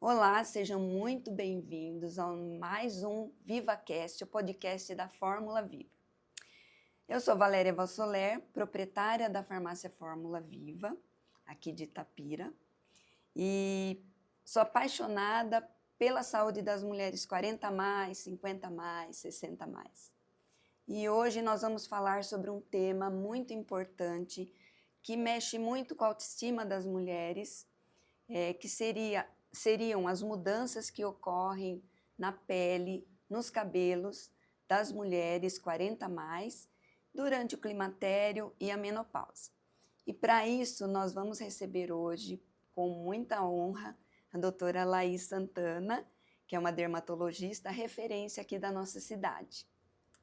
Olá, sejam muito bem-vindos a mais um VivaCast, o podcast da Fórmula Viva. Eu sou Valéria Vassoler, proprietária da farmácia Fórmula Viva, aqui de Itapira, e sou apaixonada pela saúde das mulheres 40 a mais, 50 a mais, 60 a mais. E hoje nós vamos falar sobre um tema muito importante que mexe muito com a autoestima das mulheres, que seriam as mudanças que ocorrem na pele, nos cabelos das mulheres 40 a mais durante o climatério e a menopausa. E para isso nós vamos receber hoje, com muita honra, a doutora Laís Santana, que é uma dermatologista referência aqui da nossa cidade.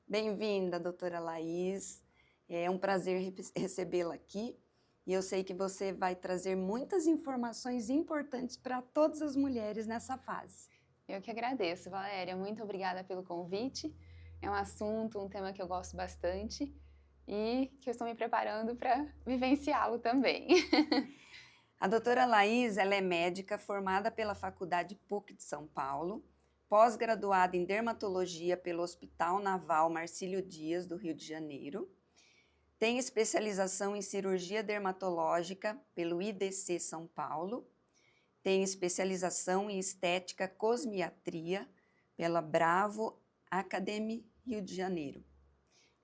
Bem-vinda, doutora Laís, é um prazer recebê-la aqui. E eu sei que você vai trazer muitas informações importantes para todas as mulheres nessa fase. Eu que agradeço, Valéria. Muito obrigada pelo convite. É um assunto, um tema que eu gosto bastante e que eu estou me preparando para vivenciá-lo também. A doutora Laís, ela é médica formada pela Faculdade PUC de São Paulo, pós-graduada em dermatologia pelo Hospital Naval Marcílio Dias, do Rio de Janeiro. Tem especialização em cirurgia dermatológica pelo IDC São Paulo. Tem especialização em estética cosmiatria pela Bravo Academy Rio de Janeiro.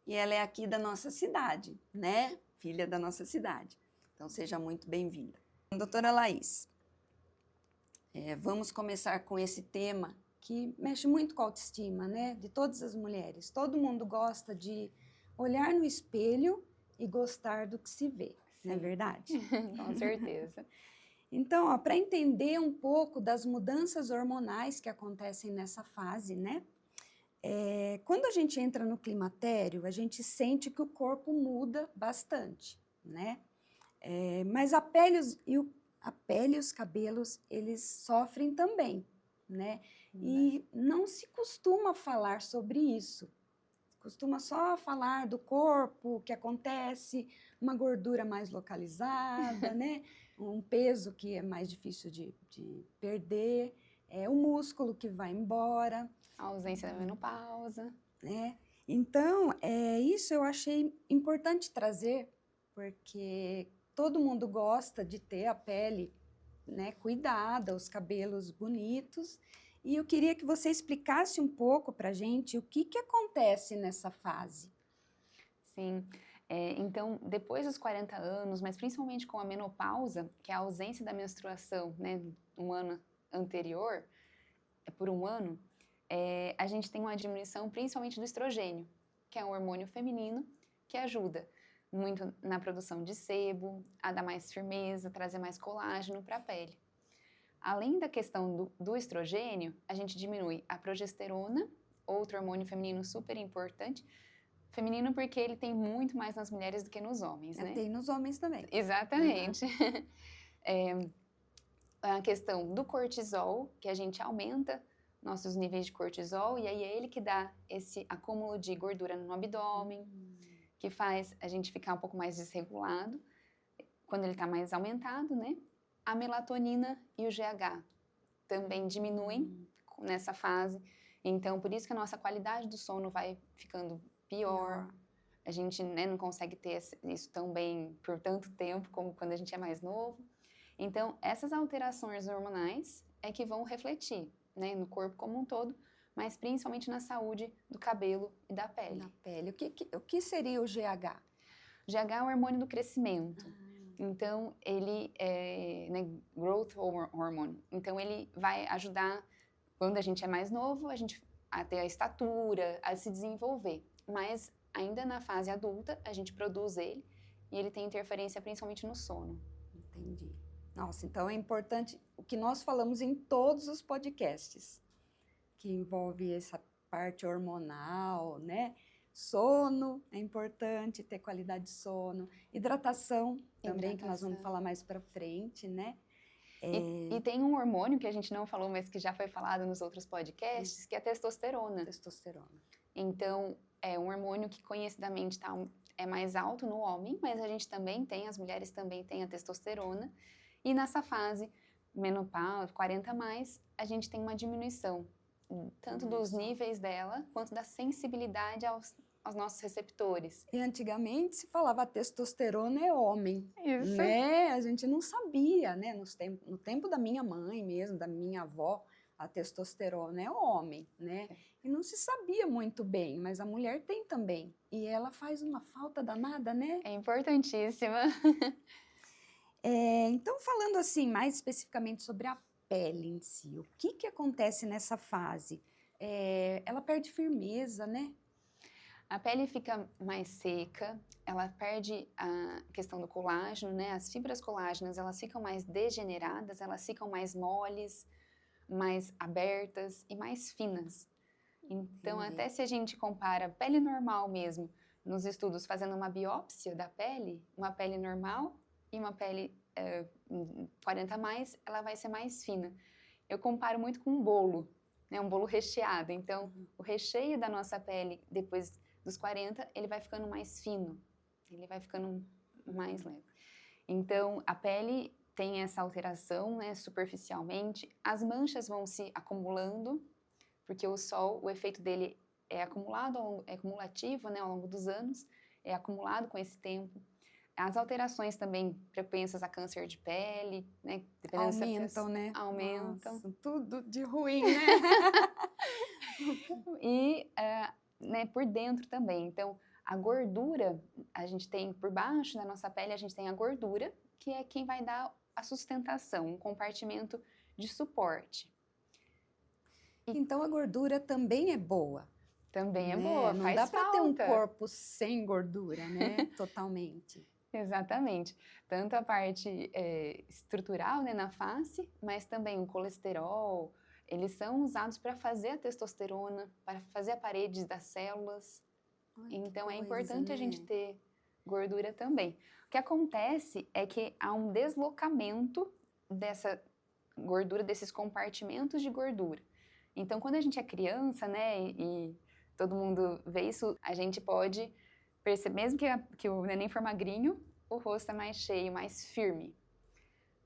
E ela é aqui da nossa cidade, né? Filha da nossa cidade. Então, seja muito bem-vinda. Doutora Laís, vamos começar com esse tema que mexe muito com a autoestima, né? De todas as mulheres. Todo mundo gosta de olhar no espelho e gostar do que se vê, não é verdade? Com certeza. Então, para entender um pouco das mudanças hormonais que acontecem nessa fase, né? Quando a gente entra no climatério, a gente sente que o corpo muda bastante, né? Mas a pele e os cabelos, eles sofrem também, né? E não se costuma falar sobre isso. Costuma só falar do corpo, o que acontece, uma gordura mais localizada, né? Um peso que é mais difícil de perder, o músculo que vai embora. A ausência da menopausa. Então, isso eu achei importante trazer, porque todo mundo gosta de ter a pele, né, cuidada, os cabelos bonitos. E eu queria que você explicasse um pouco para a gente o que acontece nessa fase. Sim, então depois dos 40 anos, mas principalmente com a menopausa, que é a ausência da menstruação, né, um ano anterior, por um ano, a gente tem uma diminuição principalmente do estrogênio, que é um hormônio feminino que ajuda muito na produção de sebo, a dar mais firmeza, trazer mais colágeno para a pele. Além da questão do estrogênio, a gente diminui a progesterona, outro hormônio feminino super importante. Feminino porque ele tem muito mais nas mulheres do que nos homens, né? Tem nos homens também. Exatamente. A questão do cortisol, que a gente aumenta nossos níveis de cortisol, e aí é ele que dá esse acúmulo de gordura no abdômen, que faz a gente ficar um pouco mais desregulado, quando ele está mais aumentado, né? A melatonina e o GH também diminuem nessa fase, então por isso que a nossa qualidade do sono vai ficando pior. A gente, né, não consegue ter isso tão bem por tanto tempo como quando a gente é mais novo. Então essas alterações hormonais é que vão refletir, né, no corpo como um todo, mas principalmente na saúde do cabelo e da pele. Na pele. O que seria o GH? O GH é o hormônio do crescimento. Então, ele é, né, growth hormone. Então, ele vai ajudar, quando a gente é mais novo, a ter a estatura, a se desenvolver. Mas, ainda na fase adulta, a gente produz ele e ele tem interferência principalmente no sono. Entendi. Nossa, então é importante o que nós falamos em todos os podcasts, que envolve essa parte hormonal, né? Sono é importante, ter qualidade de sono. Hidratação também, que nós vamos falar mais para frente, né? E tem um hormônio que a gente não falou, mas que já foi falado nos outros podcasts, que é a testosterona. Testosterona. Então, é um hormônio que conhecidamente é mais alto no homem, mas a gente também tem, as mulheres também têm a testosterona. E nessa fase menopausa, 40 a mais, a gente tem uma diminuição, tanto dos níveis dela, quanto da sensibilidade aos nossos receptores. E antigamente se falava testosterona é homem, Isso. né? A gente não sabia, né? No tempo da minha mãe mesmo, da minha avó, a testosterona é homem, né? E não se sabia muito bem, mas a mulher tem também. E ela faz uma falta danada, né? É importantíssima. Então, falando assim, mais especificamente sobre a pele em si, o que acontece nessa fase? Ela perde firmeza, né? A pele fica mais seca, ela perde a questão do colágeno, né? As fibras colágenas, elas ficam mais degeneradas, elas ficam mais moles, mais abertas e mais finas. Então, Entendi. até se a gente compara pele normal mesmo, nos estudos fazendo uma biópsia da pele, uma pele normal e uma pele 40 a mais, ela vai ser mais fina. Eu comparo muito com um bolo, né? Um bolo recheado. Então, o recheio da nossa pele, depois dos 40, ele vai ficando mais fino, ele vai ficando mais leve. Então, a pele tem essa alteração, né, superficialmente, as manchas vão se acumulando, porque o sol, o efeito dele é acumulado, é cumulativo, né, ao longo dos anos, é acumulado com esse tempo. As alterações também propensas a câncer de pele, né, dependendo Aumentam, né? Aumentam. Nossa, tudo de ruim, né? E né, por dentro também. Então, a gordura, a gente tem por baixo da nossa pele, a gente tem a gordura, que é quem vai dar a sustentação, um compartimento de suporte. Então, a gordura também é boa. Também é né? boa, Não faz dá para ter um falta. corpo sem gordura, né? Totalmente. Exatamente. Tanto a parte estrutural, né, na face, mas também o colesterol, eles são usados para fazer a testosterona, para fazer a parede das células. Ai, Então, é coisa, importante né? a gente ter gordura também. O que acontece é que há um deslocamento dessa gordura, desses compartimentos de gordura. Então, quando a gente é criança, né, e todo mundo vê isso, a gente pode perceber, mesmo que o neném for magrinho, o rosto é mais cheio, mais firme.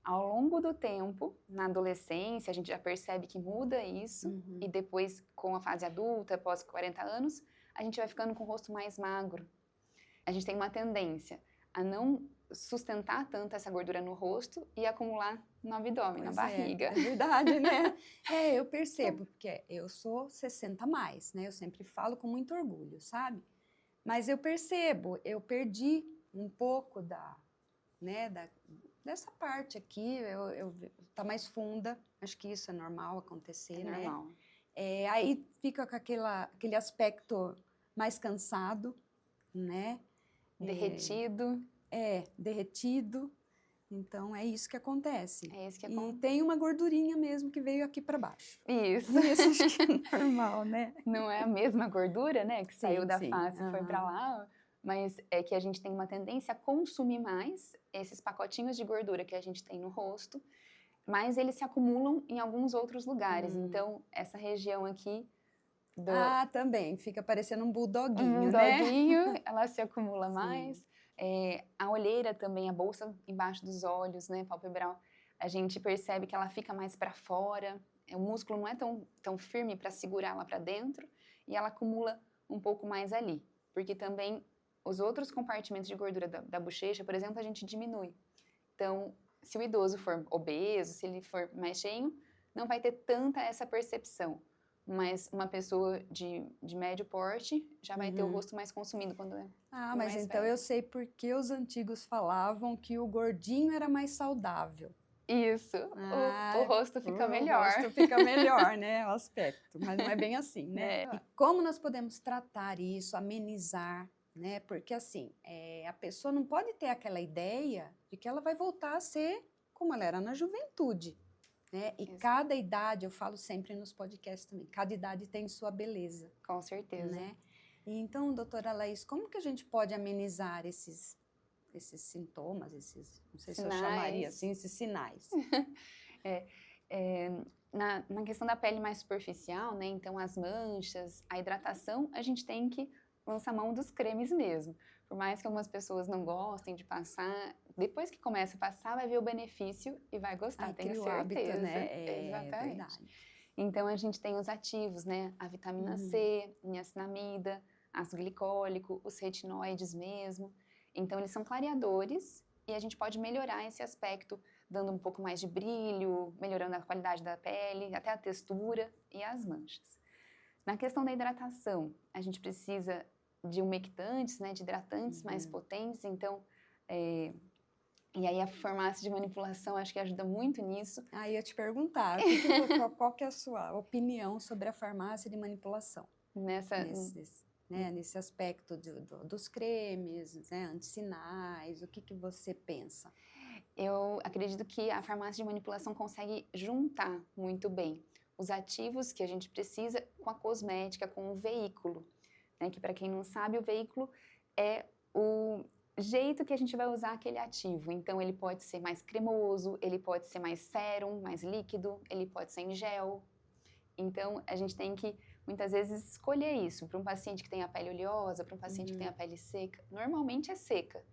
Ao longo do tempo, na adolescência, a gente já percebe que muda isso, e depois, com a fase adulta, após 40 anos, a gente vai ficando com o rosto mais magro. A gente tem uma tendência a não sustentar tanto essa gordura no rosto e acumular no abdômen, na barriga. É verdade, né? Eu percebo, porque eu sou 60 a mais, né? Eu sempre falo com muito orgulho, sabe? Mas eu percebo, eu perdi um pouco dessa parte aqui, tá mais funda, acho que isso é normal acontecer, né? Normal. Aí fica com aquele aspecto mais cansado, né? Derretido. Derretido. Então, é isso que acontece. É isso que E tem uma gordurinha mesmo que veio aqui para baixo. Isso. Isso acho que é normal, né? Não é a mesma gordura, né, que saiu da sim. face e foi para lá, mas é que a gente tem uma tendência a consumir mais esses pacotinhos de gordura que a gente tem no rosto, mas eles se acumulam em alguns outros lugares. Então, essa região aqui também. Fica parecendo um bulldoguinho, um né? bulldoguinho, ela se acumula Sim. mais. A olheira também, a bolsa embaixo dos olhos, né, palpebral, a gente percebe que ela fica mais para fora. O músculo não é tão firme para segurar lá para dentro e ela acumula um pouco mais ali. Porque também os outros compartimentos de gordura da bochecha, por exemplo, a gente diminui. Então, se o idoso for obeso, se ele for mais cheio, não vai ter tanta essa percepção. Mas uma pessoa de médio porte já vai ter o rosto mais consumido quando mas mais então velho. eu sei porque os antigos falavam que o gordinho era mais saudável. Isso, o rosto fica melhor. O rosto fica melhor, né? O aspecto, mas não é bem assim, né? E como nós podemos tratar isso, amenizar, né? Porque assim, a pessoa não pode ter aquela ideia de que ela vai voltar a ser como ela era na juventude, né? E cada idade, eu falo sempre nos podcasts também, cada idade tem sua beleza. Com certeza. Né? E então, doutora Laís, como que a gente pode amenizar esses sintomas, não sei se eu chamaria assim, esses sinais? Na questão da pele mais superficial, né? Então as manchas, a hidratação, a gente tem que lançar mão dos cremes mesmo. Por mais que algumas pessoas não gostem de passar, depois que começa a passar, vai ver o benefício e vai gostar, Aí tenho cria o certeza. hábito, né? Exatamente. Verdade. Então, a gente tem os ativos, né? A vitamina C, niacinamida, ácido glicólico, os retinoides mesmo. Então, eles são clareadores e a gente pode melhorar esse aspecto, dando um pouco mais de brilho, melhorando a qualidade da pele, até a textura e as manchas. Na questão da hidratação, a gente precisa de umectantes, né? De hidratantes mais potentes. Então, e aí a farmácia de manipulação acho que ajuda muito nisso. Aí eu ia te perguntar, qual que é a sua opinião sobre a farmácia de manipulação? Nesse aspecto dos cremes, né, antissinais, o que você pensa? Eu acredito que a farmácia de manipulação consegue juntar muito bem os ativos que a gente precisa com a cosmética, com o veículo. Né, que para quem não sabe, o veículo é o jeito que a gente vai usar aquele ativo. Então, ele pode ser mais cremoso, ele pode ser mais sérum, mais líquido, ele pode ser em gel. Então, a gente tem que, muitas vezes, escolher isso. Para um paciente que tem a pele oleosa, para um paciente que tem a pele seca. Normalmente é seca,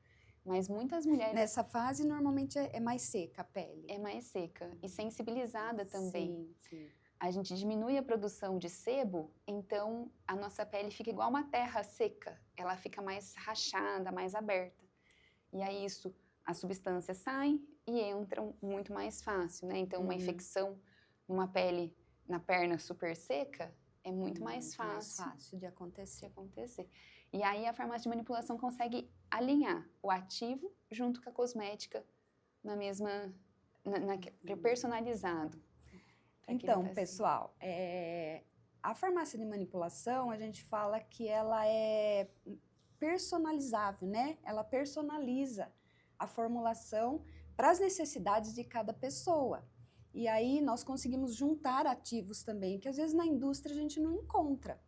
mas muitas mulheres... Nessa fase, normalmente é mais seca a pele. É mais seca e sensibilizada também. Sim. A gente diminui a produção de sebo, então a nossa pele fica igual uma terra seca. Ela fica mais rachada, mais aberta. E aí as substâncias saem e entram muito mais fácil, né? Então uma infecção numa pele, na perna super seca, é muito mais fácil. Mais fácil de acontecer. E aí a farmácia de manipulação consegue alinhar o ativo junto com a cosmética na mesma, personalizado. Então, pessoal, a farmácia de manipulação, a gente fala que ela é personalizável, né? Ela personaliza a formulação para as necessidades de cada pessoa. E aí nós conseguimos juntar ativos também, que às vezes na indústria a gente não encontra.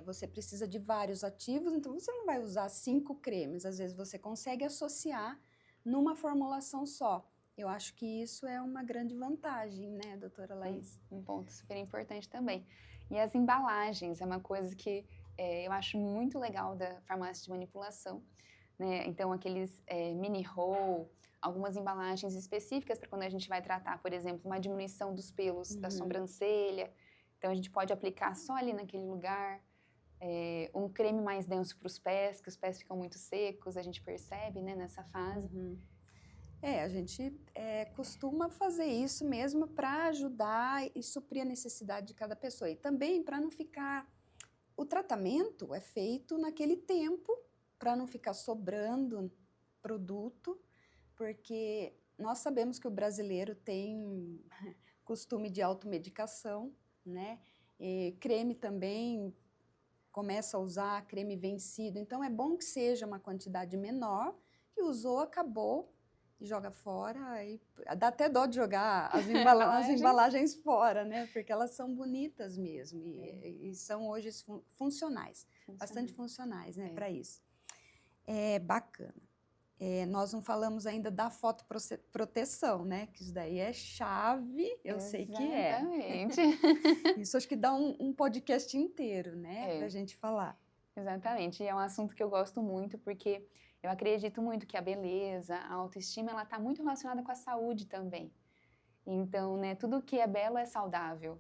Você precisa de vários ativos, então você não vai usar 5 cremes, às vezes você consegue associar numa formulação só. Eu acho que isso é uma grande vantagem, né, doutora Laís? Um ponto super importante também. E as embalagens é uma coisa que eu acho muito legal da farmácia de manipulação, né? Então, aqueles mini roll, algumas embalagens específicas para quando a gente vai tratar, por exemplo, uma diminuição dos pelos da sobrancelha. Então, a gente pode aplicar só ali naquele lugar. Um creme mais denso para os pés, que os pés ficam muito secos, a gente percebe, né, nessa fase. A gente costuma fazer isso mesmo para ajudar e suprir a necessidade de cada pessoa. E também para não ficar... O tratamento é feito naquele tempo, para não ficar sobrando produto, porque nós sabemos que o brasileiro tem costume de automedicação, né? E creme também, começa a usar creme vencido. Então, é bom que seja uma quantidade menor, que usou, acabou, e joga fora, e dá até dó de jogar as embalagens fora, né? Porque elas são bonitas mesmo e são hoje funcionais, bastante funcionais, né? Para isso. É bacana. Nós não falamos ainda da fotoproteção, né? Que isso daí é chave, eu sei que é. Exatamente. Isso acho que dá um podcast inteiro, né? Pra gente falar. Exatamente, e é um assunto que eu gosto muito, porque eu acredito muito que a beleza, a autoestima, ela está muito relacionada com a saúde também. Então, né, tudo que é belo é saudável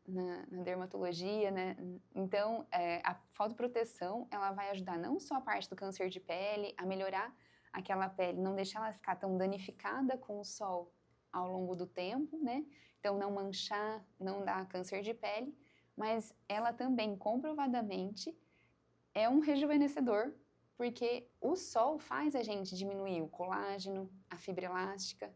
na dermatologia, né? Então, a fotoproteção, ela vai ajudar não só a parte do câncer de pele, a melhorar aquela pele, não deixar ela ficar tão danificada com o sol ao longo do tempo, né? Então, não manchar, não dar câncer de pele, mas ela também, comprovadamente, é um rejuvenescedor, porque o sol faz a gente diminuir o colágeno, a fibra elástica.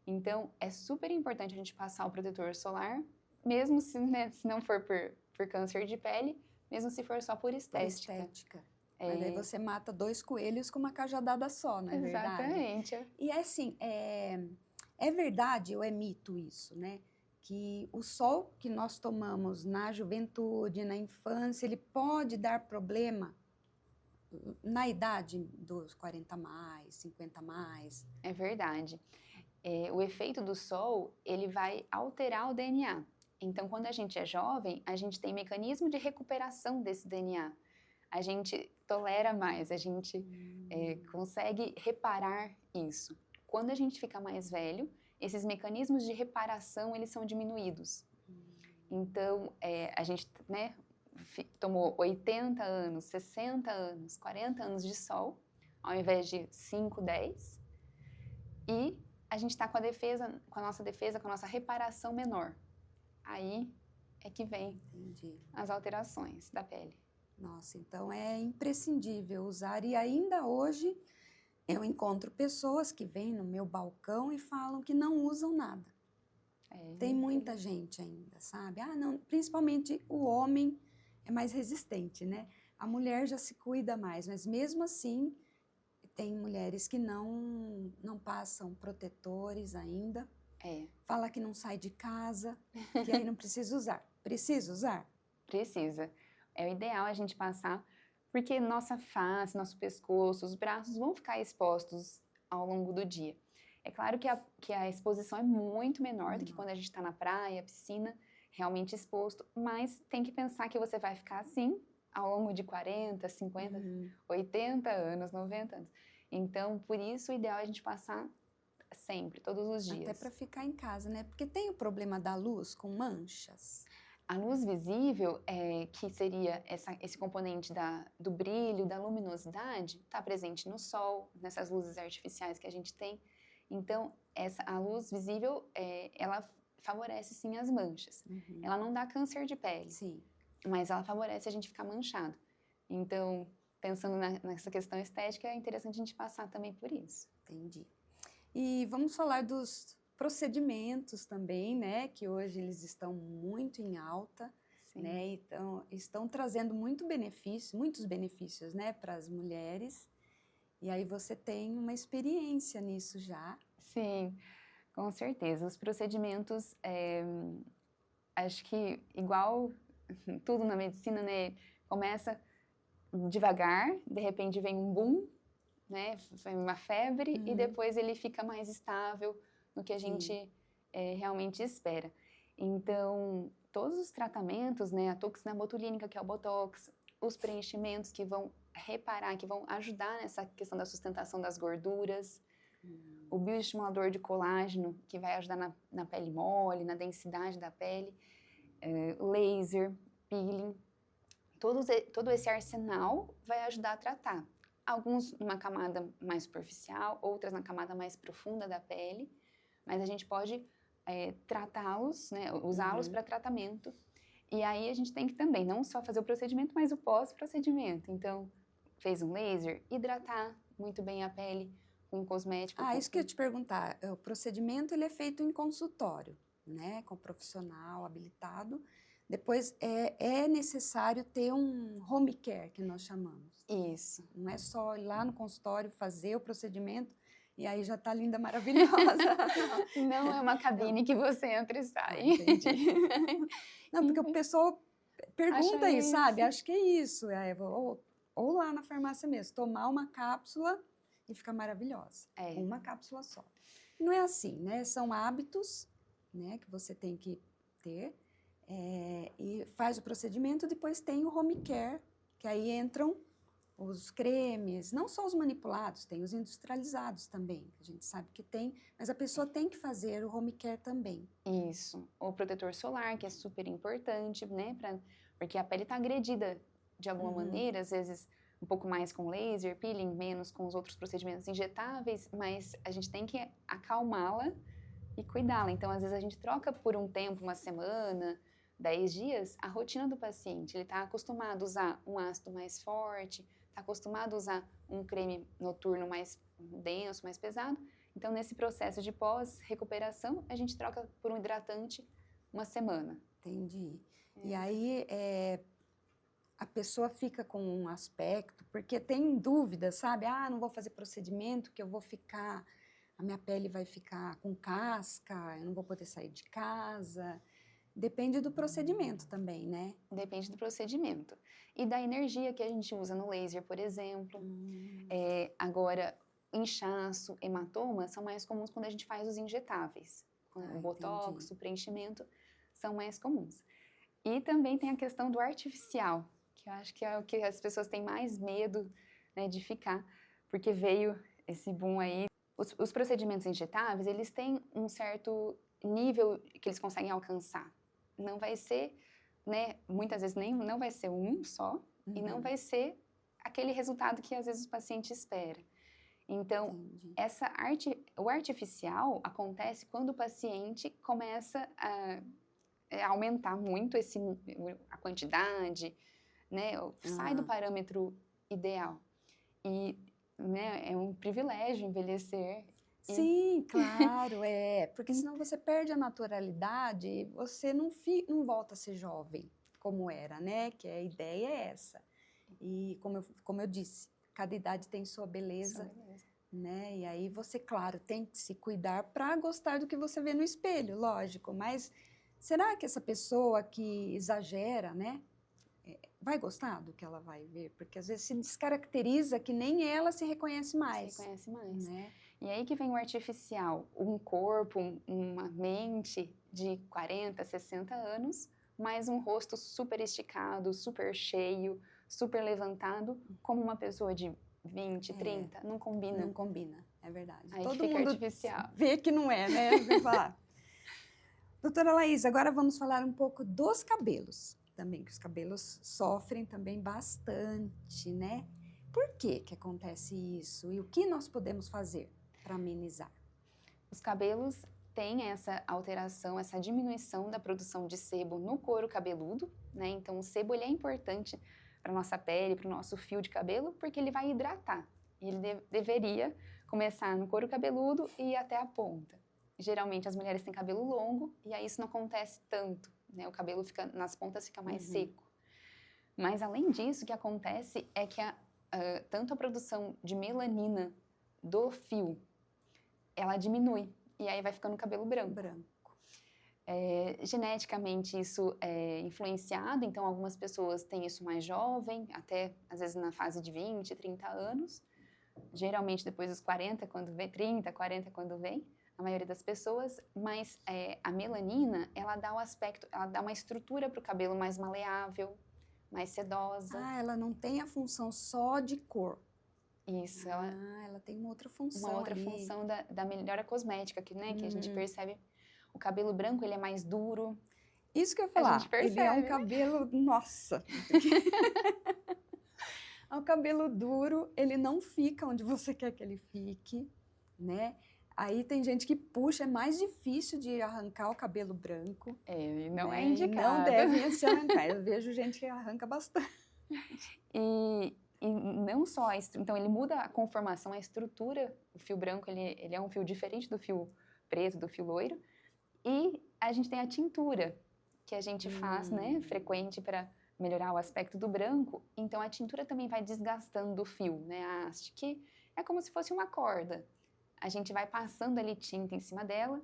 Então, é super importante a gente passar o protetor solar, mesmo se, né, se não for por câncer de pele, mesmo se for só por estética. Mas aí você mata 2 coelhos com uma cajadada só, não é verdade? Exatamente. E assim, é verdade ou é mito isso, né? Que o sol que nós tomamos na juventude, na infância, ele pode dar problema na idade dos 40 mais, 50 mais? É verdade. O efeito do sol, ele vai alterar o DNA. Então, quando a gente é jovem, a gente tem mecanismo de recuperação desse DNA. a gente tolera mais, a gente consegue reparar isso. Quando a gente fica mais velho, esses mecanismos de reparação, eles são diminuídos. Então, a gente, né, tomou 80 anos, 60 anos, 40 anos de sol, ao invés de 5, 10, e a gente está com a nossa defesa, com a nossa reparação menor. Aí é que vem as alterações da pele. Nossa, então é imprescindível usar, e ainda hoje eu encontro pessoas que vêm no meu balcão e falam que não usam nada. Tem muita gente ainda, sabe? Ah, não, principalmente o homem é mais resistente, né? A mulher já se cuida mais, mas mesmo assim tem mulheres que não passam protetores ainda. Fala que não sai de casa, que aí não precisa usar. Precisa usar? Precisa. É o ideal a gente passar, porque nossa face, nosso pescoço, os braços vão ficar expostos ao longo do dia. É claro que a exposição é muito menor do que quando a gente está na praia, piscina, realmente exposto, mas tem que pensar que você vai ficar assim ao longo de 40, 50, 80 anos, 90 anos. Então, por isso, o ideal é a gente passar sempre, todos os dias. Até para ficar em casa, né? Porque tem o problema da luz com manchas. A luz visível, que seria esse componente do brilho, da luminosidade, está presente no sol, nessas luzes artificiais que a gente tem. Então, a luz visível, ela favorece sim as manchas. Ela não dá câncer de pele, mas ela favorece a gente ficar manchado. Então, pensando nessa questão estética, é interessante a gente passar também por isso. Entendi. E vamos falar dos procedimentos também, né? Que hoje eles estão muito em alta, né? Então, estão trazendo muitos benefícios, né? Para as mulheres. E aí você tem uma experiência nisso já. Sim, com certeza. Os procedimentos, acho que igual tudo na medicina, né? Começa devagar, de repente vem um boom, né? Vem uma febre e depois ele fica mais estável no que a gente realmente espera. Então, todos os tratamentos, né? A toxina botulínica, que é o Botox, os preenchimentos que vão reparar, que vão ajudar nessa questão da sustentação das gorduras, o bioestimulador de colágeno, que vai ajudar na pele mole, na densidade da pele, laser, peeling, todo esse arsenal vai ajudar a tratar. Alguns numa camada mais superficial, outras na camada mais profunda da pele, mas a gente pode tratá-los, né, usá-los para tratamento. E aí a gente tem que também não só fazer o procedimento, mas o pós-procedimento. Então, fez um laser, hidratar muito bem a pele com um cosmético. Isso que eu ia te perguntar. O procedimento ele é feito em consultório, né, com profissional habilitado. Depois é necessário ter um home care, que nós chamamos. Isso. Não é só ir lá no consultório fazer o procedimento e aí já tá linda, maravilhosa. Não é uma cabine que você entra e sai. Entendi. Não, porque o pessoal pergunta isso, sabe? Acho que é isso. Ou lá na farmácia mesmo, tomar uma cápsula e ficar maravilhosa. Uma cápsula só. Não é assim, né? São hábitos, né, que você tem que ter. E faz o procedimento, depois tem o home care, que aí entram os cremes, não só os manipulados, tem os industrializados também, que a gente sabe que tem, mas a pessoa tem que fazer o home care também. Isso, o protetor solar, que é super importante, né, porque a pele está agredida de alguma maneira, às vezes um pouco mais com laser, peeling, menos com os outros procedimentos injetáveis, mas a gente tem que acalmá-la e cuidá-la. Então, às vezes a gente troca por um tempo, uma semana, 10 dias, a rotina do paciente. Ele está acostumado a usar um ácido mais forte, está acostumado a usar um creme noturno mais denso, mais pesado. Então, nesse processo de pós-recuperação, a gente troca por um hidratante uma semana. Entendi. E aí, a pessoa fica com um aspecto, porque tem dúvida, sabe? Não vou fazer procedimento, que eu vou ficar... A minha pele vai ficar com casca, eu não vou poder sair de casa... Depende do procedimento também, né? Depende do procedimento. E da energia que a gente usa no laser, por exemplo. Agora, inchaço, hematoma são mais comuns quando a gente faz os injetáveis. O botox, entendi. O preenchimento são mais comuns. E também tem a questão do artificial, que eu acho que é o que as pessoas têm mais medo, né, de ficar, porque veio esse boom aí. Os procedimentos injetáveis, eles têm um certo nível que eles conseguem alcançar. Não vai ser, né, muitas vezes não vai ser um só, e não vai ser aquele resultado que às vezes o paciente espera. Então, o artificial acontece quando o paciente começa a aumentar muito a quantidade, né, sai do parâmetro ideal. E, né, é um privilégio envelhecer. Sim, claro, porque senão você perde a naturalidade e você não volta a ser jovem, como era, né? Que a ideia é essa. E como eu disse, cada idade tem sua beleza, né? E aí você, claro, tem que se cuidar para gostar do que você vê no espelho, lógico, mas será que essa pessoa que exagera, né? Vai gostar do que ela vai ver? Porque às vezes se descaracteriza que nem ela se reconhece mais. Se reconhece mais. Né? E aí que vem o artificial, um corpo, uma mente de 40, 60 anos, mais um rosto super esticado, super cheio, super levantado, como uma pessoa de 20, 30, não combina. Não combina, é verdade. Aí Todo que fica mundo artificial. vê que não é, né? Vou falar. Doutora Laís, agora vamos falar um pouco dos cabelos também, que os cabelos sofrem também bastante, né? Por que acontece isso? E o que nós podemos fazer para amenizar? Os cabelos têm essa alteração, essa diminuição da produção de sebo no couro cabeludo, né? Então, o sebo ele é importante para nossa pele, para o nosso fio de cabelo, porque ele vai hidratar. E ele deveria começar no couro cabeludo e ir até a ponta. Geralmente, as mulheres têm cabelo longo e aí isso não acontece tanto, né? O cabelo nas pontas fica mais seco. Mas, além disso, o que acontece é que tanto a produção de melanina do fio, ela diminui. E aí vai ficando cabelo branco. Geneticamente, isso é influenciado. Então, algumas pessoas têm isso mais jovem, até, às vezes, na fase de 20, 30 anos. Geralmente, depois dos 40, quando vem, 30, 40, quando vem. A maioria das pessoas, mas a melanina, ela dá o aspecto, ela dá uma estrutura para o cabelo mais maleável, mais sedosa. Ah, ela não tem a função só de cor. Isso, ela tem uma outra função. Uma outra função da melhora cosmética, né, que a gente percebe. O cabelo branco, ele é mais duro. Isso que eu ia falar, a gente percebe. Ele é um cabelo, nossa! É um cabelo duro, ele não fica onde você quer que ele fique, né? Aí tem gente que puxa, é mais difícil de arrancar o cabelo branco. E não é indicado. E não deve se arrancar. Eu vejo gente que arranca bastante. E não só, então ele muda a conformação, a estrutura. O fio branco, ele é um fio diferente do fio preto, do fio loiro. E a gente tem a tintura, que a gente faz, né, frequente para melhorar o aspecto do branco. Então, a tintura também vai desgastando o fio, né, a haste, que é como se fosse uma corda. A gente vai passando ali tinta em cima dela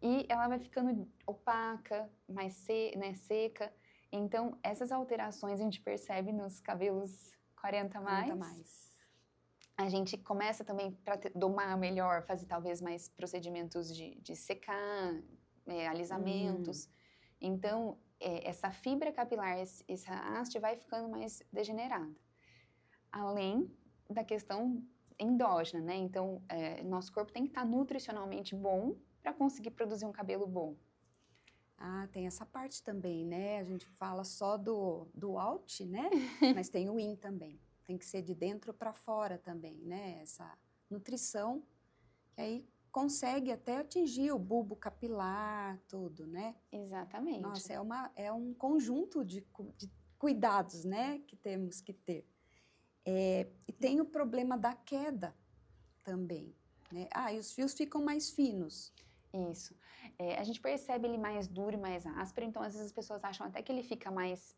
e ela vai ficando opaca, mais seca. Então, essas alterações a gente percebe nos cabelos 40 mais. A gente começa também, para domar melhor, fazer talvez mais procedimentos de secar, alisamentos. Então, essa fibra capilar, essa haste vai ficando mais degenerada. Além da questão endógena, né? Então, nosso corpo tem que estar nutricionalmente bom para conseguir produzir um cabelo bom. Ah, tem essa parte também, né? A gente fala só do out, né? Mas tem o in também. Tem que ser de dentro para fora também, né? Essa nutrição, que aí consegue até atingir o bulbo capilar, tudo, né? Exatamente. Nossa, é um conjunto de cuidados, né? Que temos que ter. E tem o problema da queda também, né? E os fios ficam mais finos. Isso. A gente percebe ele mais duro e mais áspero, então às vezes as pessoas acham até que ele fica mais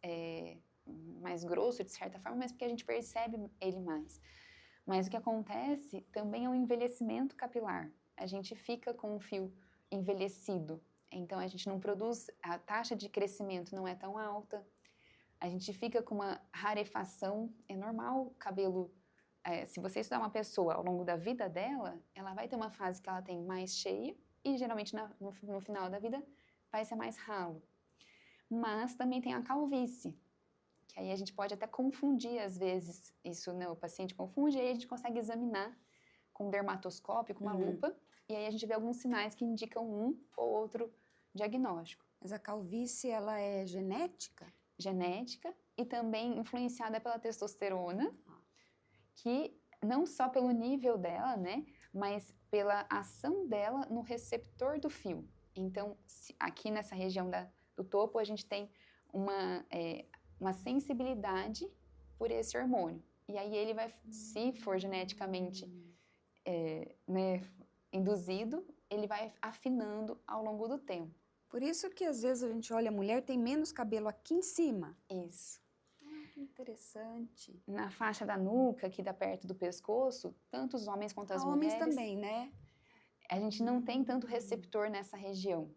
grosso, de certa forma, mas porque a gente percebe ele mais. Mas o que acontece também é um envelhecimento capilar. A gente fica com o fio envelhecido, então a gente não produz, a taxa de crescimento não é tão alta, a gente fica com uma rarefação. É normal o cabelo, se você estudar uma pessoa ao longo da vida dela, ela vai ter uma fase que ela tem mais cheio e geralmente no final da vida vai ser mais ralo. Mas também tem a calvície, que aí a gente pode até confundir, às vezes, isso, né? O paciente confunde, e aí a gente consegue examinar com um dermatoscópio, com uma lupa, e aí a gente vê alguns sinais que indicam um ou outro diagnóstico. Mas a calvície, ela é genética? Genética e também influenciada pela testosterona, que não só pelo nível dela, né, mas pela ação dela no receptor do fio. Então, aqui nessa região do topo, a gente tem uma sensibilidade por esse hormônio. E aí ele vai, se for geneticamente né, induzido, ele vai afinando ao longo do tempo. Por isso que às vezes a gente olha, a mulher tem menos cabelo aqui em cima. Isso. Que interessante. Na faixa da nuca, que dá perto do pescoço, tanto os homens quanto as mulheres... Homens também, né? A gente não tem tanto receptor nessa região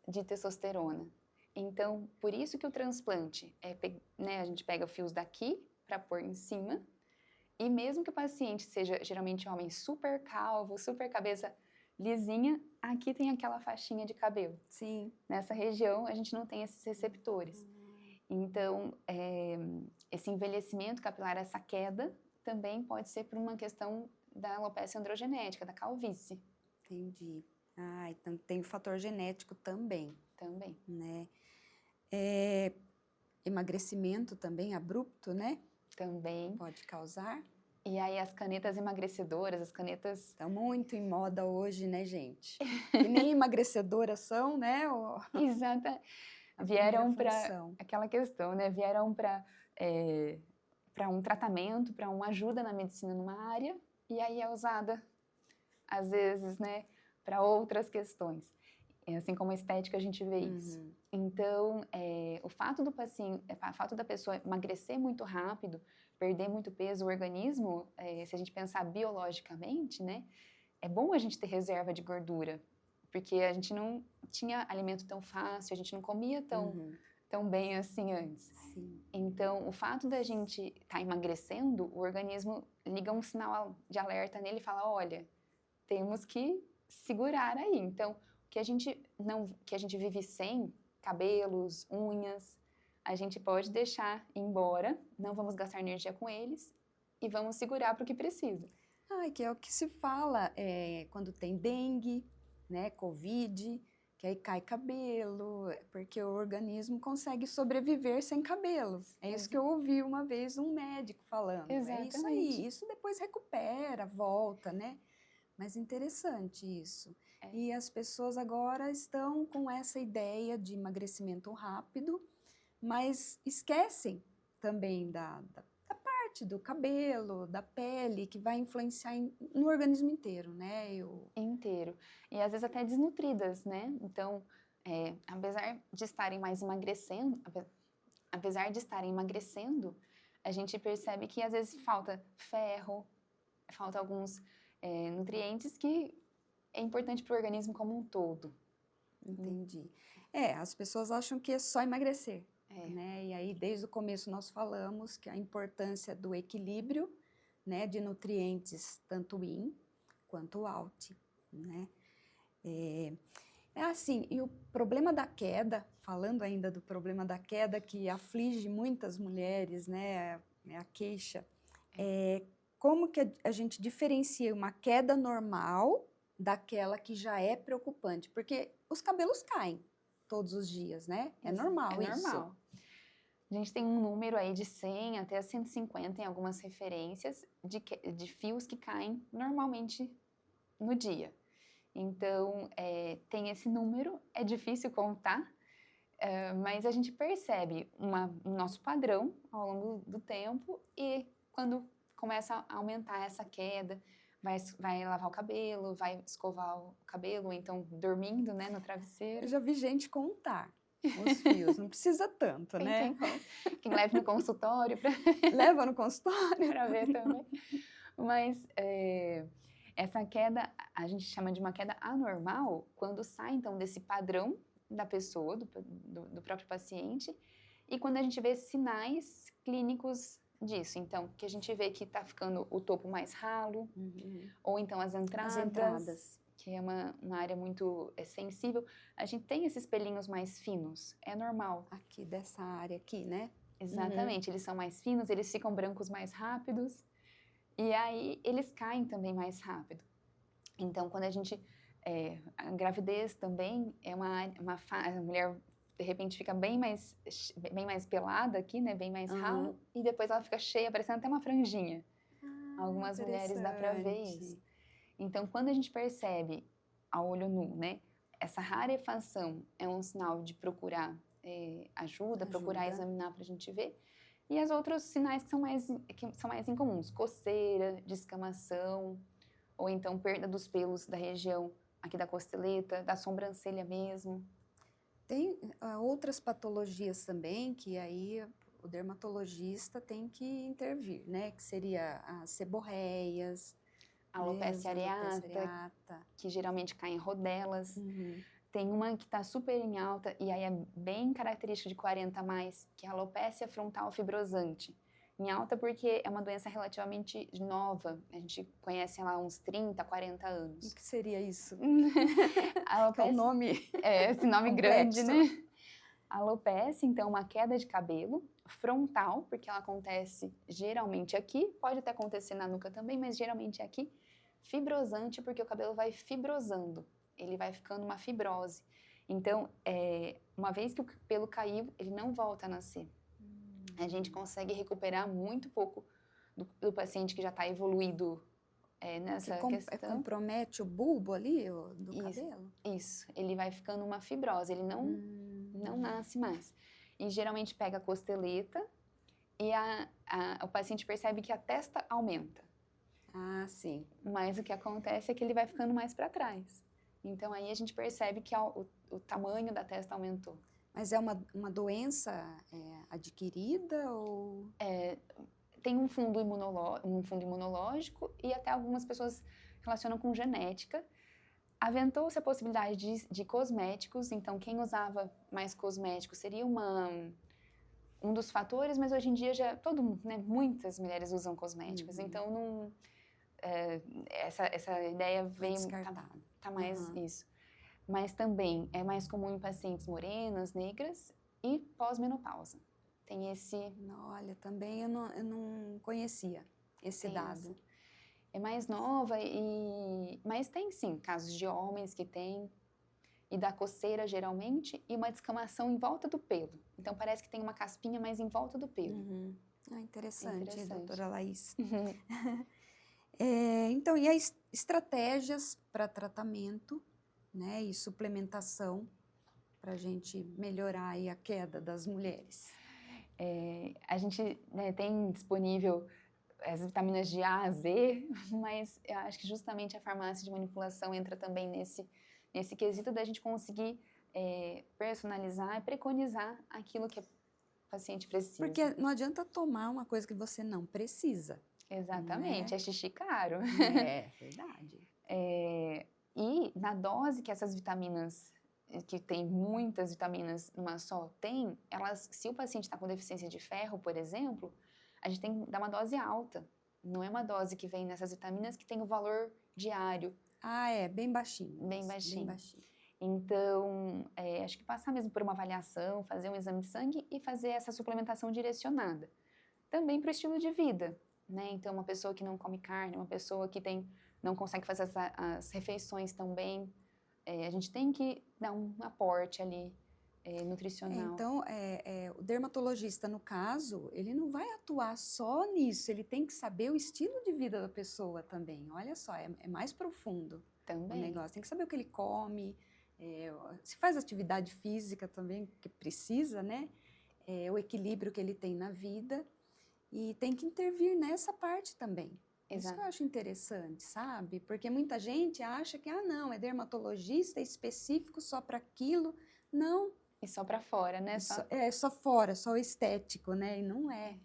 de testosterona. Então, por isso que o transplante, né, a gente pega fios daqui para pôr em cima, e mesmo que o paciente seja geralmente um homem super calvo, super cabeça lisinha, aqui tem aquela faixinha de cabelo. Sim. Nessa região, a gente não tem esses receptores. Então, esse envelhecimento capilar, essa queda, também pode ser por uma questão da alopecia androgenética, da calvície. Entendi. Ah, então tem o fator genético também. Também. Né? Emagrecimento também abrupto, né? Também. Pode causar. E aí as canetas emagrecedoras, as canetas... Estão muito em moda hoje, né, gente? E nem emagrecedoras são, né? Exata. Vieram para aquela questão, né? Vieram para um tratamento, para uma ajuda na medicina numa área, e aí é usada, às vezes, né, para outras questões. Assim como a estética, a gente vê isso. Então, o fato da pessoa emagrecer muito rápido, perder muito peso, o organismo, se a gente pensar biologicamente, né, é bom a gente ter reserva de gordura, porque a gente não tinha alimento tão fácil, a gente não comia tão bem assim antes. Sim. Então, o fato da gente estar emagrecendo, o organismo liga um sinal de alerta nele e fala, olha, temos que segurar aí. Então, que a gente vive sem cabelos, unhas, a gente pode deixar ir embora, não vamos gastar energia com eles e vamos segurar para o que precisa. Que é o que se fala quando tem dengue, né, Covid, que aí cai cabelo, porque o organismo consegue sobreviver sem cabelo. É isso que eu ouvi uma vez um médico falando. Exatamente. É isso aí, isso depois recupera, volta, né? Mas interessante isso. E as pessoas agora estão com essa ideia de emagrecimento rápido, mas esquecem também da parte do cabelo, da pele, que vai influenciar no organismo inteiro, né? Inteiro. E às vezes até desnutridas, né? Então, apesar de estarem emagrecendo, a gente percebe que às vezes falta ferro, falta alguns nutrientes que é importante para o organismo como um todo. Entendi. As pessoas acham que é só emagrecer, né? E aí, desde o começo, nós falamos que a importância do equilíbrio, né, de nutrientes, tanto in quanto out, né? Assim, e o problema da queda, falando ainda do problema da queda que aflige muitas mulheres, né, a queixa, como que a gente diferencia uma queda normal daquela que já é preocupante? Porque os cabelos caem todos os dias, né? É normal isso. É normal. A gente tem um número aí de 100 até 150 em algumas referências de fios que caem normalmente no dia. Então, tem esse número, é difícil contar, mas a gente percebe um nosso padrão ao longo do tempo e quando começa a aumentar essa queda, vai lavar o cabelo, vai escovar o cabelo, ou então dormindo, né, no travesseiro. Eu já vi gente contar os fios, não precisa tanto, né? Quem leva no consultório leva no consultório para ver também. Mas essa queda, a gente chama de uma queda anormal quando sai, então, desse padrão da pessoa, do próprio paciente, e quando a gente vê sinais clínicos disso. Então, que a gente vê que está ficando o topo mais ralo, ou então as entradas, que é uma área muito sensível. A gente tem esses pelinhos mais finos, é normal. Aqui, dessa área aqui, né? Exatamente, eles são mais finos, eles ficam brancos mais rápidos e aí eles caem também mais rápido. Então, quando a gravidez também é a mulher de repente fica bem mais pelada aqui, né, bem mais ralo, e depois ela fica cheia, parecendo até uma franjinha. Algumas mulheres dá para ver isso. Então, quando a gente percebe a olho nu, né, essa rarefação é um sinal de procurar ajuda, procurar examinar para a gente ver. E os outros sinais que são mais incomuns, coceira, descamação, ou então perda dos pelos da região aqui da costeleta, da sobrancelha mesmo. Tem outras patologias também que aí o dermatologista tem que intervir, né? Que seria as seborreias, alopecia areata, que geralmente cai em rodelas. Tem uma que está super em alta, e aí é bem característica de 40 a mais, que é a alopecia frontal fibrosante. Em alta porque é uma doença relativamente nova, a gente conhece ela há uns 30, 40 anos. O que seria isso? Alopecia, é um nome esse nome grande, né? Alopecia, então, uma queda de cabelo frontal, porque ela acontece geralmente aqui, pode até acontecer na nuca também, mas geralmente é aqui. Fibrosante, porque o cabelo vai fibrosando, ele vai ficando uma fibrose. Então, uma vez que o pelo caiu, ele não volta a nascer. A gente consegue recuperar muito pouco do paciente que já está evoluído nessa questão. Compromete o bulbo ali do cabelo? Isso, ele vai ficando uma fibrose, ele não nasce mais. E geralmente pega a costeleta e o paciente percebe que a testa aumenta. Ah, sim. Mas o que acontece é que ele vai ficando mais para trás. Então aí a gente percebe que o tamanho da testa aumentou. Mas é uma doença adquirida ou... Tem um fundo imunológico e até algumas pessoas relacionam com genética. Aventou-se a possibilidade de cosméticos, então quem usava mais cosméticos seria um dos fatores, mas hoje em dia muitas mulheres usam cosméticos, então essa ideia veio... Tá mais isso. Mas também é mais comum em pacientes morenas, negras e pós-menopausa. Tem esse... Olha, também eu não conhecia esse dado. É mais nova, mas tem sim casos de homens que têm, e da coceira geralmente, e uma descamação em volta do pelo. Então parece que tem uma caspinha, mas em volta do pelo. Interessante, doutora Laís. Então, e as estratégias para tratamento, né, e suplementação para a gente melhorar aí a queda das mulheres? A gente tem disponível as vitaminas de A a Z, mas eu acho que justamente a farmácia de manipulação entra também nesse quesito da gente conseguir personalizar e preconizar aquilo que o paciente precisa. Porque não adianta tomar uma coisa que você não precisa. Exatamente, é xixi caro. É verdade. E na dose que essas vitaminas, que tem muitas vitaminas numa só, se o paciente está com deficiência de ferro, por exemplo, a gente tem que dar uma dose alta. Não é uma dose que vem nessas vitaminas que tem o valor diário. Bem baixinho. Bem baixinho. Então, acho que passar mesmo por uma avaliação, fazer um exame de sangue e fazer essa suplementação direcionada. Também para o estilo de vida, né? Então, uma pessoa que não come carne, uma pessoa que não consegue fazer as refeições tão bem, a gente tem que dar um aporte ali nutricional. Então, o dermatologista, no caso, ele não vai atuar só nisso, ele tem que saber o estilo de vida da pessoa também. Olha só, é mais profundo o negócio. Tem que saber o que ele come, se faz atividade física também, que precisa, né? O equilíbrio que ele tem na vida, e tem que intervir nessa parte também. Exato. Isso que eu acho interessante, sabe? Porque muita gente acha que, não, é dermatologista específico só para aquilo. Não. E só para fora, né? Só fora, só o estético, né? E não é.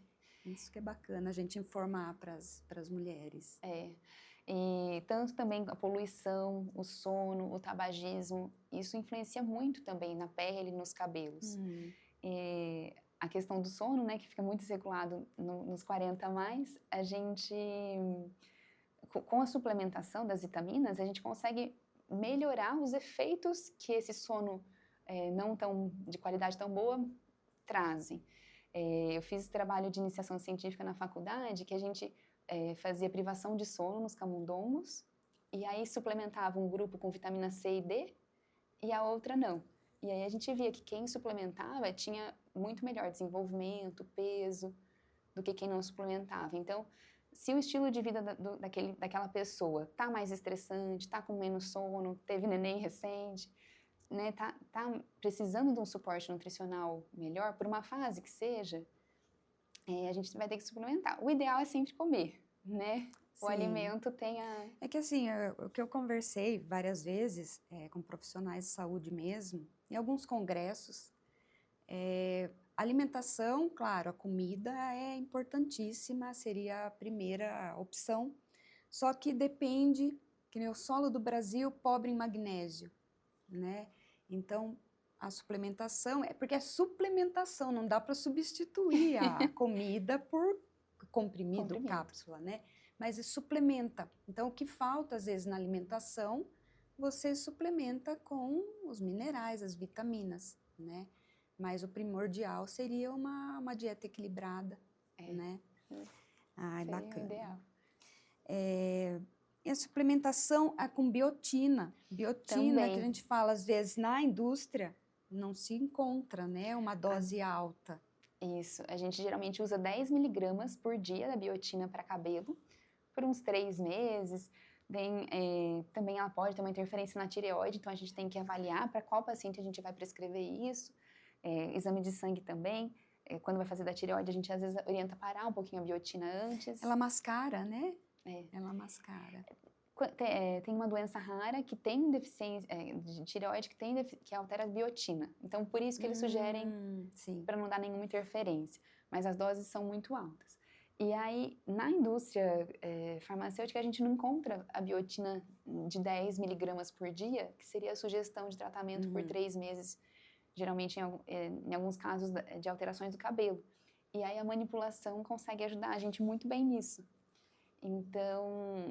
Isso que é bacana a gente informar para as mulheres. E tanto também a poluição, o sono, o tabagismo, isso influencia muito também na pele e nos cabelos. A questão do sono, né, que fica muito desregulado nos 40 a mais, a gente, com a suplementação das vitaminas, a gente consegue melhorar os efeitos que esse sono não tão de qualidade tão boa trazem. Eu fiz trabalho de iniciação científica na faculdade, que a gente fazia privação de sono nos camundongos, e aí suplementava um grupo com vitamina C e D, e a outra não. E aí a gente via que quem suplementava tinha muito melhor desenvolvimento, peso, do que quem não suplementava. Então, se o estilo de vida daquela pessoa tá mais estressante, tá com menos sono, teve neném recente, né, tá precisando de um suporte nutricional melhor, por uma fase que seja, a gente vai ter que suplementar. O ideal é sempre comer, né? O Sim. alimento tem a... É que assim, o que eu conversei várias vezes com profissionais de saúde mesmo, em alguns congressos, alimentação, claro, a comida é importantíssima, seria a primeira opção, só que depende, que nem o solo do Brasil, pobre em magnésio, né? Então, a suplementação, porque é suplementação, não dá para substituir a comida por comprimido, cápsula, né? Mas suplementa. Então, o que falta, às vezes, na alimentação, você suplementa com os minerais, as vitaminas, né? Mas o primordial seria uma dieta equilibrada, né? Ai, seria bacana. Ideal. E a suplementação com biotina. Biotina, Também. que a gente fala, às vezes, na indústria, não se encontra, né? Uma dose alta. Isso. A gente geralmente usa 10 miligramas por dia da biotina para cabelo, por uns 3 meses. Também ela pode ter uma interferência na tireoide, então a gente tem que avaliar para qual paciente a gente vai prescrever isso. Exame de sangue também. Quando vai fazer da tireoide, a gente às vezes orienta parar um pouquinho a biotina antes. Ela mascara, né? Ela mascara. Tem uma doença rara que tem deficiência de tireoide que altera a biotina. Então, por isso que eles sugerem para não dar nenhuma interferência. Mas as doses são muito altas. E aí, na indústria farmacêutica, a gente não encontra a biotina de 10 miligramas por dia, que seria a sugestão de tratamento por 3 meses, geralmente em alguns casos de alterações do cabelo. E aí a manipulação consegue ajudar a gente muito bem nisso. Então,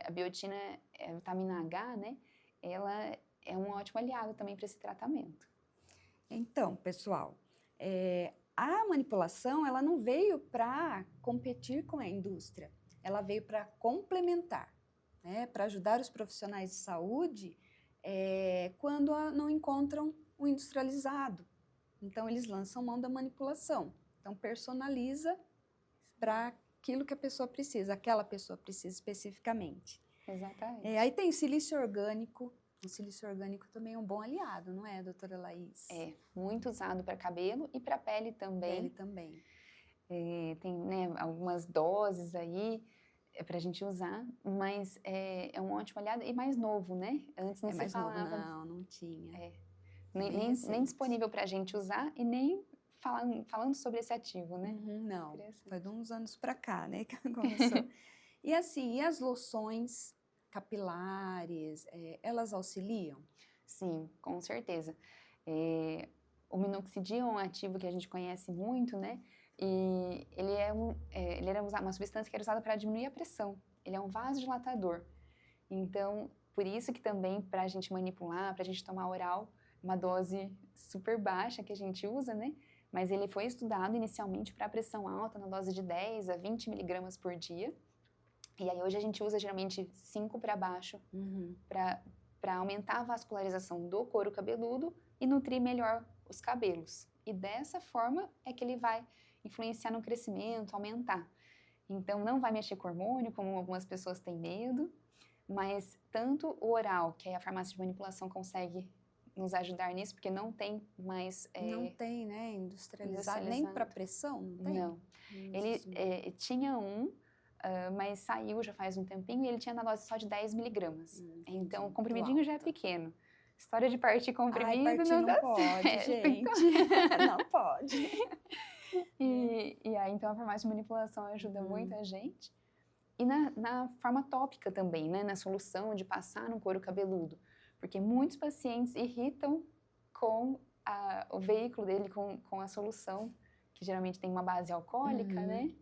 a biotina, a vitamina H, né? Ela é um ótimo aliado também para esse tratamento. Então, pessoal, a manipulação, ela não veio para competir com a indústria, ela veio para complementar, né? Para ajudar os profissionais de saúde quando não encontram o industrializado. Então, eles lançam mão da manipulação. Então, personaliza para aquilo que a pessoa precisa, aquela pessoa precisa especificamente. Exatamente. Aí tem silício orgânico. O silício orgânico também é um bom aliado, não é, doutora Laís? Muito usado para cabelo e para pele também. Pele também. Tem, né, algumas doses aí para a gente usar, mas é um ótimo aliado e mais novo, né? Antes não se falava. Não tinha. Nem disponível para a gente usar e nem falando sobre esse ativo, né? Não, foi de uns anos para cá, né, que começou. E assim, e as loções capilares, elas auxiliam? Sim, com certeza. O minoxidil é um ativo que a gente conhece muito, né? E ele era uma substância que era usada para diminuir a pressão. Ele é um vasodilatador. Então, por isso que também para a gente manipular, para a gente tomar oral, uma dose super baixa que a gente usa, né? Mas ele foi estudado inicialmente para pressão alta, na dose de 10 a 20 miligramas por dia. E aí hoje a gente usa geralmente 5 para baixo, para aumentar a vascularização do couro cabeludo e nutrir melhor os cabelos. E dessa forma é que ele vai influenciar no crescimento, aumentar. Então não vai mexer com hormônio, como algumas pessoas têm medo, mas tanto o oral, que a farmácia de manipulação consegue nos ajudar nisso, porque não tem mais... Não tem, né, industrializado, nem para pressão, não tem? Não. Ele tinha mas saiu já faz um tempinho e ele tinha na dose só de 10 miligramas. Então, o comprimidinho já é pequeno. História de partir comprimido não dá pode, certo. gente. Não pode. E aí, então, a farmácia de manipulação ajuda muita gente. E na forma tópica também, né? Na solução de passar no couro cabeludo. Porque muitos pacientes irritam com o veículo dele, com a solução, que geralmente tem uma base alcoólica, né?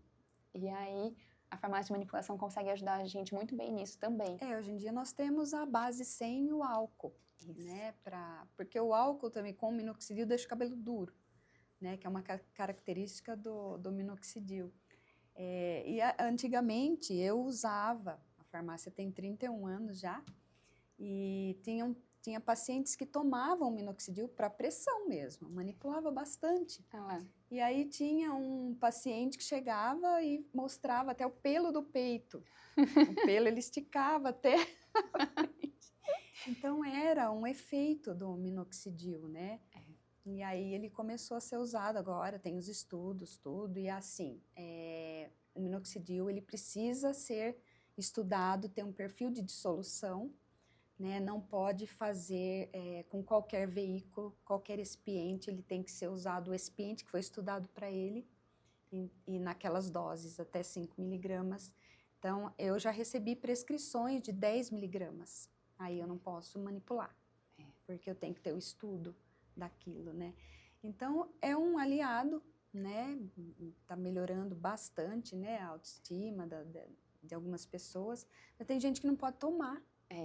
E aí, a farmácia de manipulação consegue ajudar a gente muito bem nisso também. Hoje em dia nós temos a base sem o álcool, né? Porque o álcool também com o minoxidil deixa o cabelo duro, né, que é uma característica do minoxidil. Antigamente eu usava, a farmácia tem 31 anos já, e tinha pacientes que tomavam minoxidil para pressão mesmo, manipulava bastante. E aí tinha um paciente que chegava e mostrava até o pelo do peito. O pelo ele esticava até a frente. Então era um efeito do minoxidil, né? E aí ele começou a ser usado agora, tem os estudos, tudo, e assim, o minoxidil ele precisa ser estudado, ter um perfil de dissolução, né? Não pode fazer com qualquer veículo, qualquer expiente, ele tem que ser usado o expiente que foi estudado para ele, e naquelas doses, até 5 miligramas. Então, eu já recebi prescrições de 10 miligramas, aí eu não posso manipular, porque eu tenho que ter o estudo daquilo, né? Então, é um aliado, né? Tá melhorando bastante, né? A autoestima de algumas pessoas, mas tem gente que não pode tomar,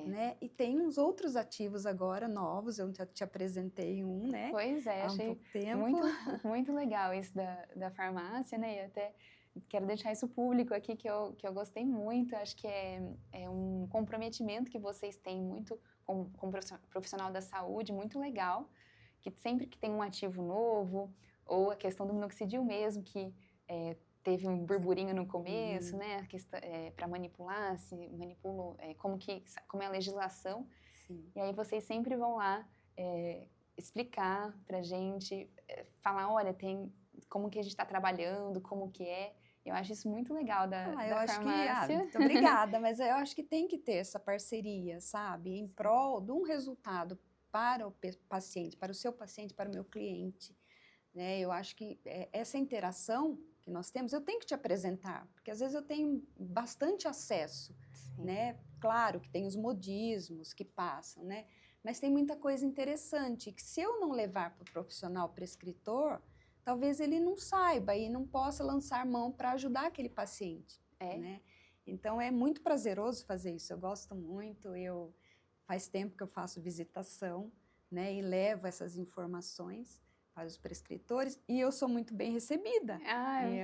né? E tem uns outros ativos agora, novos, eu já te apresentei um, né? Pois é, achei muito legal isso da farmácia, né? E até quero deixar isso público aqui, que eu gostei muito, acho que é um comprometimento que vocês têm muito com profissional da saúde, muito legal, que sempre que tem um ativo novo, ou a questão do minoxidil mesmo, que teve um burburinho no começo, né, para manipular, se manipulam, como é a legislação. Sim. E aí vocês sempre vão lá explicar pra gente, falar, olha, como que a gente está trabalhando, como que é. Eu acho isso muito legal da farmácia. Muito obrigada, mas eu acho que tem que ter essa parceria, sabe, em prol de um resultado para o paciente, para o seu paciente, para o meu cliente, né? Eu acho que essa interação que nós temos, eu tenho que te apresentar, porque às vezes eu tenho bastante acesso, né? Claro que tem os modismos que passam, né? Mas tem muita coisa interessante que se eu não levar para o profissional prescritor, talvez ele não saiba e não possa lançar mão para ajudar aquele paciente, né? Então é muito prazeroso fazer isso, eu gosto muito, faz tempo que eu faço visitação, né, e levo essas informações para os prescritores, e eu sou muito bem recebida.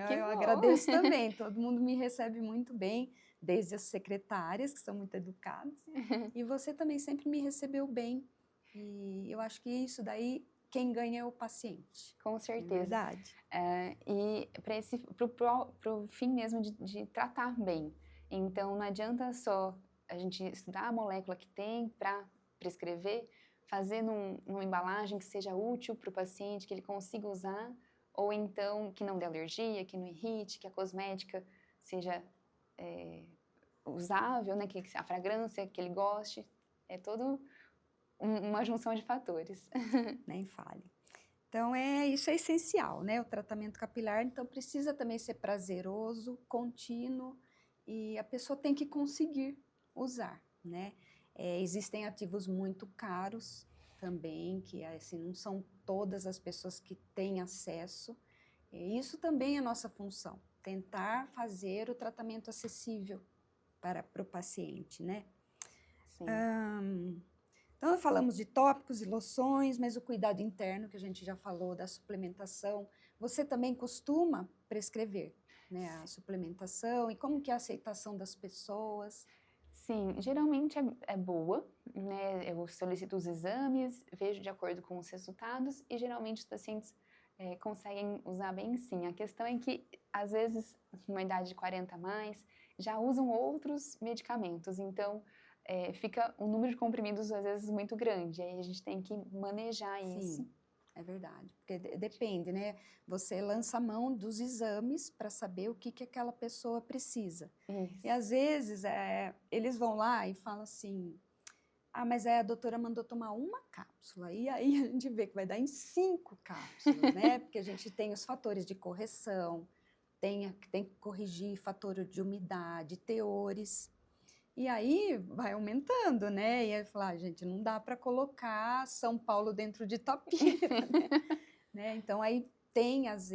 Eu agradeço também, todo mundo me recebe muito bem, desde as secretárias, que são muito educadas, e você também sempre me recebeu bem, e eu acho que isso daí, quem ganha é o paciente. Com certeza. É verdade. E para o fim mesmo de tratar bem, então não adianta só a gente estudar a molécula que tem para prescrever, fazer numa embalagem que seja útil para o paciente, que ele consiga usar, ou então que não dê alergia, que não irrite, que a cosmética seja usável, né, que a fragrância que ele goste, é todo uma junção de fatores. Nem fale. Então, isso é essencial, né, o tratamento capilar, então precisa também ser prazeroso, contínuo, e a pessoa tem que conseguir usar, né? Existem ativos muito caros também, que assim, não são todas as pessoas que têm acesso. Isso também é nossa função, tentar fazer o tratamento acessível para o paciente, né? Sim. Então, falamos de tópicos e loções, mas o cuidado interno, que a gente já falou, da suplementação, você também costuma prescrever, né, a suplementação, e como que é a aceitação das pessoas? Sim, geralmente é boa, né? Eu solicito os exames, vejo de acordo com os resultados e geralmente os pacientes conseguem usar bem sim. A questão é que, às vezes, numa idade de 40 a mais, já usam outros medicamentos, então fica um número de comprimidos, às vezes, muito grande, aí a gente tem que manejar isso. Sim, é verdade, porque depende, né? Você lança a mão dos exames para saber o que aquela pessoa precisa. Isso. E às vezes eles vão lá e falam assim, mas a doutora mandou tomar uma cápsula, e aí a gente vê que vai dar em 5 cápsulas, né? Porque a gente tem os fatores de correção, tem que corrigir fator de umidade, teores, e aí vai aumentando, né? E aí falar, gente, não dá para colocar São Paulo dentro de Itapira, né? Então aí tem, às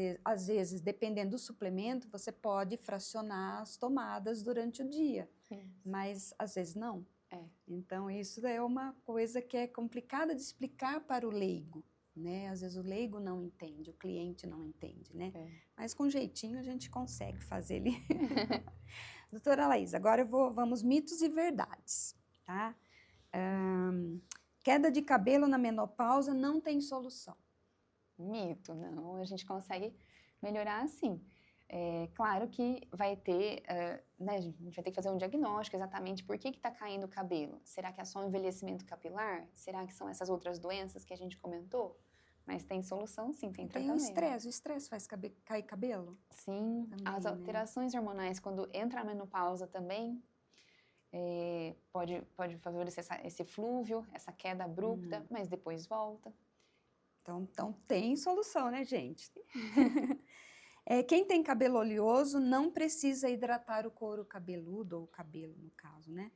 vezes, dependendo do suplemento, você pode fracionar as tomadas durante o dia, mas às vezes não. Então isso é uma coisa que é complicada de explicar para o leigo, né? Às vezes o leigo não entende, o cliente não entende, né? É. Mas com jeitinho a gente consegue fazer ele. Doutora Laís, agora vamos mitos e verdades, tá? Queda de cabelo na menopausa não tem solução. Mito, não, a gente consegue melhorar sim. É claro que vai ter, né, a gente vai ter que fazer um diagnóstico exatamente por que está caindo o cabelo. Será que é só um envelhecimento capilar? Será que são essas outras doenças que a gente comentou? Mas tem solução sim, tem tratamento. O estresse faz cair cabelo? Sim, Também, as né? alterações hormonais, quando entra a menopausa também, pode favorecer esse flúvio, essa queda abrupta, mas depois volta. Então tem solução, né, gente? Quem tem cabelo oleoso não precisa hidratar o couro cabeludo, ou o cabelo, no caso, né?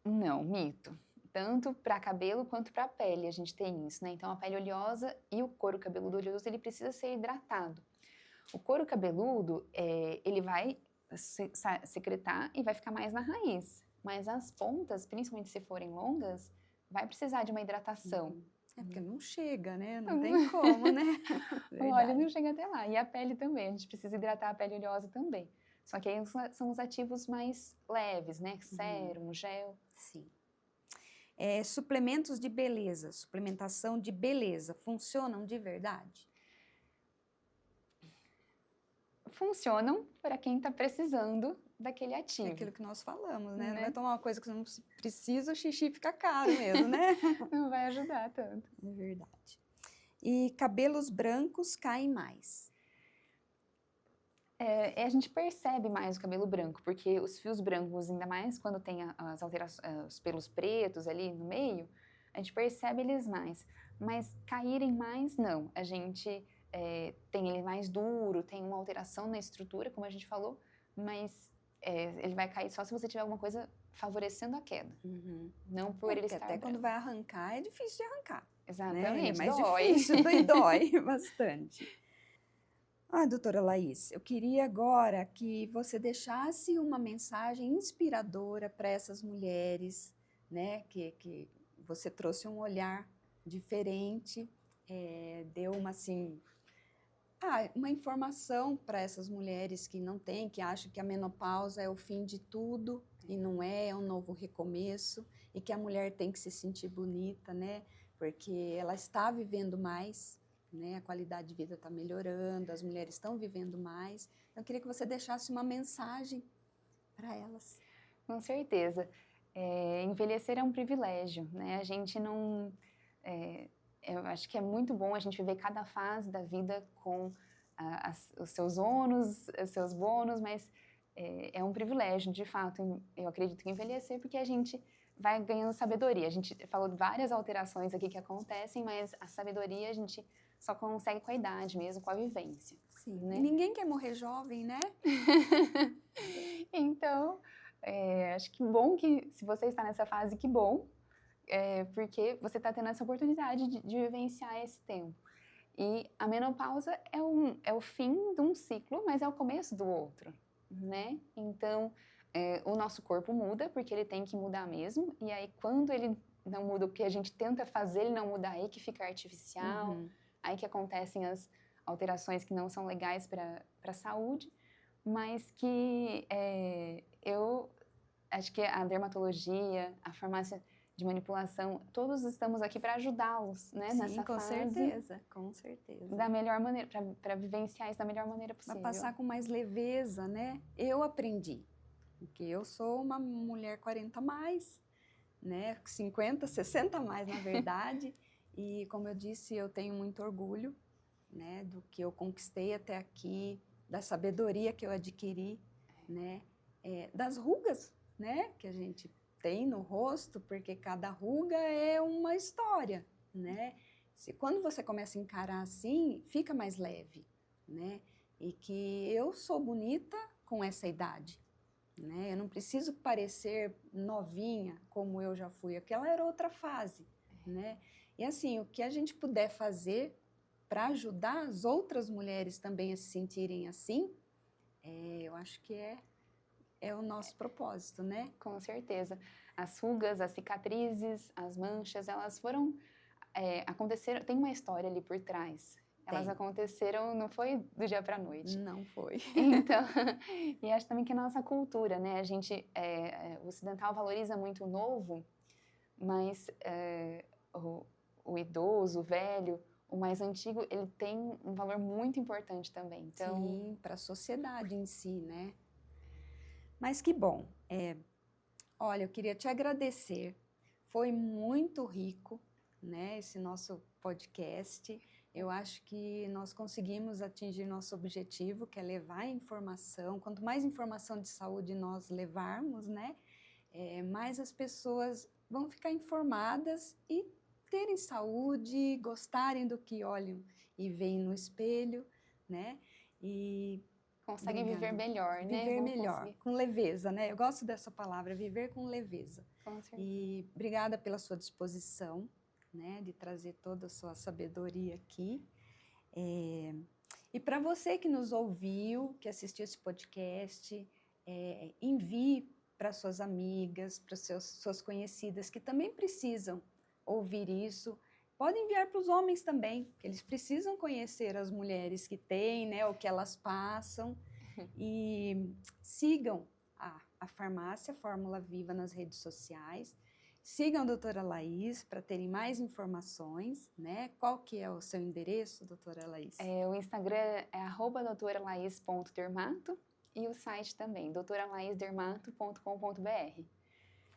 Não, mito. Tanto para cabelo quanto para pele a gente tem isso, né? Então a pele oleosa e o couro cabeludo oleoso, ele precisa ser hidratado. O couro cabeludo, ele vai secretar e vai ficar mais na raiz. Mas as pontas, principalmente se forem longas, vai precisar de uma hidratação. Porque não chega, né? Não tem como, né? O óleo não chega até lá. E a pele também, a gente precisa hidratar a pele oleosa também. Só que aí são os ativos mais leves, né? Sérum, gel. Sim. Suplementos de beleza, suplementação de beleza, funcionam de verdade? Funcionam para quem está precisando daquele ativo. É aquilo que nós falamos, né? Não vai tomar uma coisa que você não precisa, o xixi fica caro mesmo, né? Não vai ajudar tanto. É verdade. E cabelos brancos caem mais? A gente percebe mais o cabelo branco, porque os fios brancos, ainda mais quando tem as alterações, os pelos pretos ali no meio, a gente percebe eles mais. Mas caírem mais, não. A gente tem ele mais duro, tem uma alteração na estrutura, como a gente falou, mas ele vai cair só se você tiver alguma coisa favorecendo a queda. Não por ele estar até branco. quando vai arrancar, é difícil de arrancar. Exatamente, né? É mais dói. difícil e dói bastante. Doutora Laís, eu queria agora que você deixasse uma mensagem inspiradora para essas mulheres, né? Que você trouxe um olhar diferente, deu uma informação para essas mulheres que não têm, que acham que a menopausa é o fim de tudo, e não é um novo recomeço, e que a mulher tem que se sentir bonita, né? Porque ela está vivendo mais, né? A qualidade de vida está melhorando, as mulheres estão vivendo mais. Eu queria que você deixasse uma mensagem para elas. Com certeza. Envelhecer é um privilégio, né? A gente não... eu acho que é muito bom a gente viver cada fase da vida com os seus ônus, os seus bônus, mas é um privilégio, de fato. Eu acredito em envelhecer porque a gente vai ganhando sabedoria. A gente falou de várias alterações aqui que acontecem, mas a sabedoria a gente só consegue com a idade mesmo, com a vivência. Sim, né? E ninguém quer morrer jovem, né? Então, acho que bom que, se você está nessa fase, que bom, porque você está tendo essa oportunidade de vivenciar esse tempo. E a menopausa é o fim de um ciclo, mas é o começo do outro, né? Então, o nosso corpo muda, porque ele tem que mudar mesmo, e aí quando ele não muda, o que a gente tenta fazer ele não mudar, aí que fica artificial, aí que acontecem as alterações que não são legais para a saúde, mas que eu acho que a dermatologia, a farmácia de manipulação, todos estamos aqui para ajudá-los, né? Sim, nessa com fase. certeza, com certeza. Da melhor maneira, para vivenciar isso da melhor maneira possível. Para passar com mais leveza, né? Eu aprendi, porque eu sou uma mulher 40 a mais, né? 50, 60 a mais, na verdade. E, como eu disse, eu tenho muito orgulho, né? Do que eu conquistei até aqui, da sabedoria que eu adquiri, né? Das rugas, né? Que a gente tem no rosto, porque cada ruga é uma história, né? Quando você começa a encarar assim, fica mais leve, né? E que eu sou bonita com essa idade, né? Eu não preciso parecer novinha como eu já fui, aquela era outra fase, né? E assim, o que a gente puder fazer para ajudar as outras mulheres também a se sentirem assim, eu acho que é o nosso propósito, né? Com certeza. As rugas, as cicatrizes, as manchas, elas foram aconteceram, tem uma história ali por trás. Elas aconteceram, não foi do dia para a noite. Não foi. Então, e acho também que a nossa cultura, né? A gente, o ocidental valoriza muito o novo, mas o idoso, o velho, o mais antigo, ele tem um valor muito importante também. Então, sim, para a sociedade em si, né? Mas que bom. Olha, eu queria te agradecer. Foi muito rico, né, esse nosso podcast. Eu acho que nós conseguimos atingir nosso objetivo, que é levar informação. Quanto mais informação de saúde nós levarmos, né, mais as pessoas vão ficar informadas e terem saúde, gostarem do que olham e veem no espelho, né? E conseguem viver melhor, né? Viver melhor, com leveza, né? Eu gosto dessa palavra, viver com leveza. Com certeza. E obrigada pela sua disposição, né? De trazer toda a sua sabedoria aqui. E para você que nos ouviu, que assistiu esse podcast, envie para suas amigas, para suas conhecidas que também precisam ouvir isso. Pode enviar para os homens também, que eles precisam conhecer as mulheres que têm, né, o que elas passam. E sigam a farmácia Fórmula Viva nas redes sociais. Sigam a doutora Laís para terem mais informações, né? Qual que é o seu endereço, doutora Laís? O Instagram é @doutoralaiz.dermato e o site também, doutoralaizdermato.com.br.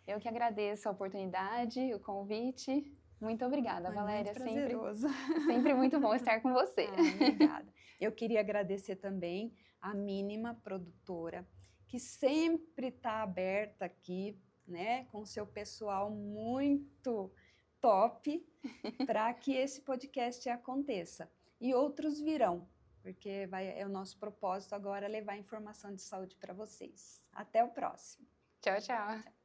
Eu que agradeço a oportunidade, o convite. Muito obrigada, Valéria. Muito prazeroso. Sempre muito bom estar com você. Obrigada. Eu queria agradecer também a Mínima Produtora, que sempre está aberta aqui, né, com o seu pessoal muito top, para que esse podcast aconteça. E outros virão, porque o nosso propósito agora é levar informação de saúde para vocês. Até o próximo. Tchau, tchau.